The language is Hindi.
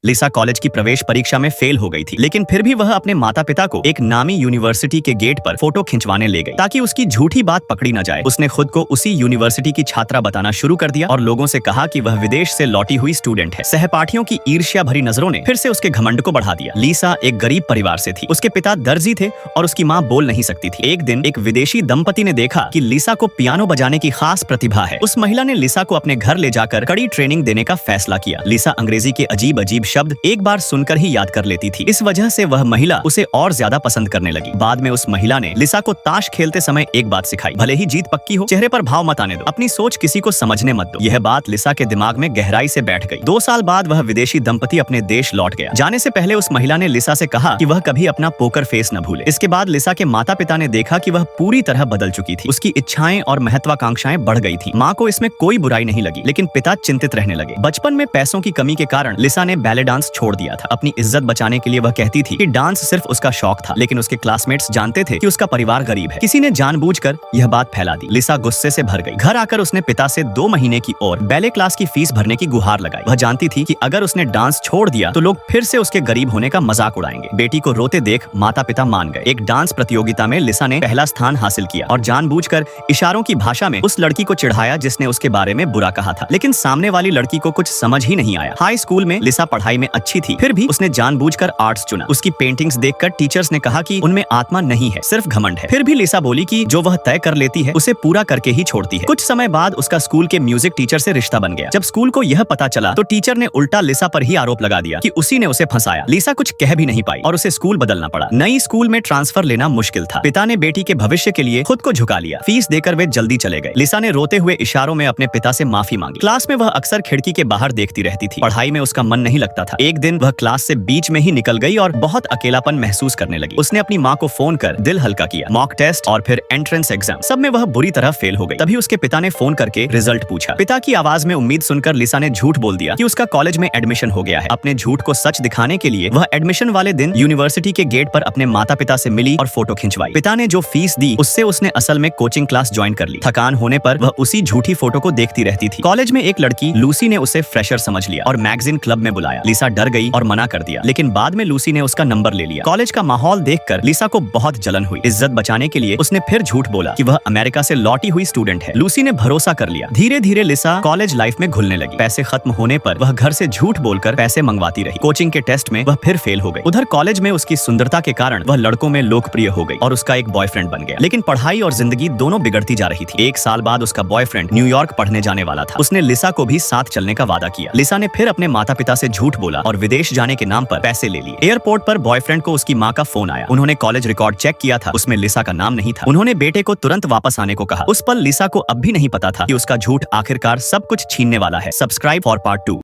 लिसा कॉलेज की प्रवेश परीक्षा में फेल हो गई थी, लेकिन फिर भी वह अपने माता पिता को एक नामी यूनिवर्सिटी के गेट पर फोटो खिंचवाने ले गई ताकि उसकी झूठी बात पकड़ी न जाए। उसने खुद को उसी यूनिवर्सिटी की छात्रा बताना शुरू कर दिया और लोगों से कहा कि वह विदेश से लौटी हुई स्टूडेंट है। सहपाठियों की ईर्ष्या भरी नजरों ने फिर से उसके घमंड को बढ़ा दिया। लिसा एक गरीब परिवार से थी। उसके पिता दर्जी थे और उसकी माँ बोल नहीं सकती थी। एक दिन एक विदेशी दंपति ने देखा कि लिसा को पियानो बजाने की खास प्रतिभा है। उस महिला ने लिसा को अपने घर ले जाकर कड़ी ट्रेनिंग देने का फैसला किया। लिसा अंग्रेजी के अजीब अजीब शब्द एक बार सुनकर ही याद कर लेती थी। इस वजह से वह महिला उसे और ज्यादा पसंद करने लगी। बाद में उस महिला ने लिसा को ताश खेलते समय एक बात सिखाई, भले ही जीत पक्की हो, चेहरे पर भाव मत आने दो, अपनी सोच किसी को समझने मत दो। यह बात लिसा के दिमाग में गहराई से बैठ गई। 2 साल बाद वह विदेशी दंपति अपने देश लौट गया। जाने से पहले उस महिला ने लिसा से कहा कि वह कभी अपना पोकर फेस न भूले। इसके बाद लिसा के माता पिता ने देखा कि वह पूरी तरह बदल चुकी थी। उसकी इच्छाएं और महत्वाकांक्षाएं बढ़ गई थी। माँ को इसमें कोई बुराई नहीं लगी, लेकिन पिता चिंतित रहने लगे। बचपन में पैसों की कमी के कारण लिसा ने बैले डांस छोड़ दिया था। अपनी इज्जत बचाने के लिए वह कहती थी कि डांस सिर्फ उसका शौक था, लेकिन उसके क्लासमेट्स जानते थे कि उसका परिवार गरीब है। किसी ने जानबूझकर यह बात फैला दी। लिसा गुस्से से भर गई। घर आकर उसने पिता से 2 महीने की और बैले क्लास की फीस भरने की गुहार लगाई। वह जानती थी कि अगर उसने डांस छोड़ दिया तो लोग फिर से उसके गरीब होने का मजाक उड़ाएंगे। बेटी को रोते देख माता पिता मान गए। एक डांस प्रतियोगिता में लिसा ने पहला स्थान हासिल किया और जानबूझकर इशारों की भाषा में उस लड़की को चिढ़ाया जिसने उसके बारे में बुरा कहा था, लेकिन सामने वाली लड़की को कुछ समझ ही नहीं आया। हाई स्कूल में लिसा पढ़ाई में अच्छी थी, फिर भी उसने जानबूझकर आर्ट्स चुना। उसकी पेंटिंग्स देखकर टीचर्स ने कहा कि उनमें आत्मा नहीं है, सिर्फ घमंड है। फिर भी लिसा बोली कि जो वह तय कर लेती है उसे पूरा करके ही छोड़ती है। कुछ समय बाद उसका स्कूल के म्यूजिक टीचर से रिश्ता बन गया। जब स्कूल को यह पता चला तो टीचर ने उल्टा लिसा पर ही आरोप लगा दिया कि उसी ने उसे फंसाया। लिसा कुछ कह भी नहीं पाई और उसे स्कूल बदलना पड़ा। नई स्कूल में ट्रांसफर लेना मुश्किल था। पिता ने बेटी के भविष्य के लिए खुद को झुका लिया। फीस देकर वे जल्दी चले गए। लिसा ने रोते हुए इशारों में अपने पिता से माफी मांगी। क्लास में वह अक्सर खिड़की के बाहर देखती रहती थी। पढ़ाई में उसका मन नहीं लगता था। एक दिन वह क्लास से बीच में ही निकल गई और बहुत अकेलापन महसूस करने लगी। उसने अपनी माँ को फोन कर दिल हल्का किया। मॉक टेस्ट और फिर एंट्रेंस एग्जाम, सब में वह बुरी तरह फेल हो गई। तभी उसके पिता ने फोन करके रिजल्ट पूछा। पिता की आवाज में उम्मीद सुनकर लिसा ने झूठ बोल दिया कि उसका कॉलेज में एडमिशन हो गया है। अपने झूठ को सच दिखाने के लिए वह एडमिशन वाले दिन यूनिवर्सिटी के गेट पर अपने माता पिता से मिली और फोटो खिंचवाई। पिता ने जो फीस दी उससे उसने असल में कोचिंग क्लास ज्वाइन कर ली। थकान होने पर वह उसी झूठी फोटो को देखती रहती थी। कॉलेज में एक लड़की लूसी ने उसे फ्रेशर समझ लिया और मैगजीन क्लब में बुलाया। लिसा डर गई और मना कर दिया, लेकिन बाद में लूसी ने उसका नंबर ले लिया। कॉलेज का माहौल देखकर लिसा को बहुत जलन हुई। इज्जत बचाने के लिए उसने फिर झूठ बोला कि वह अमेरिका से लौटी हुई स्टूडेंट है। लूसी ने भरोसा कर लिया। धीरे धीरे लिसा कॉलेज लाइफ में घुलने लगी। पैसे खत्म होने पर वह घर से झूठ बोलकर पैसे मंगवाती रही। कोचिंग के टेस्ट में वह फिर फेल हो गई। उधर कॉलेज में उसकी सुंदरता के कारण वह लड़कों में लोकप्रिय हो गई और उसका एक बॉयफ्रेंड बन गया। लेकिन पढ़ाई और जिंदगी दोनों बिगड़ती जा रही थी। 1 साल बाद उसका बॉयफ्रेंड न्यूयॉर्क पढ़ने जाने वाला था। उसने लिसा को भी साथ चलने का वादा किया। लिसा ने फिर अपने माता पिता से झूठ बोला और विदेश जाने के नाम पर पैसे ले लिए। एयरपोर्ट पर बॉयफ्रेंड को उसकी माँ का फोन आया। उन्होंने कॉलेज रिकॉर्ड चेक किया था, उसमें लिसा का नाम नहीं था। उन्होंने बेटे को तुरंत वापस आने को कहा। उस पल लिसा को अब भी नहीं पता था कि उसका झूठ आखिरकार सब कुछ छीनने वाला है। Subscribe for part 2।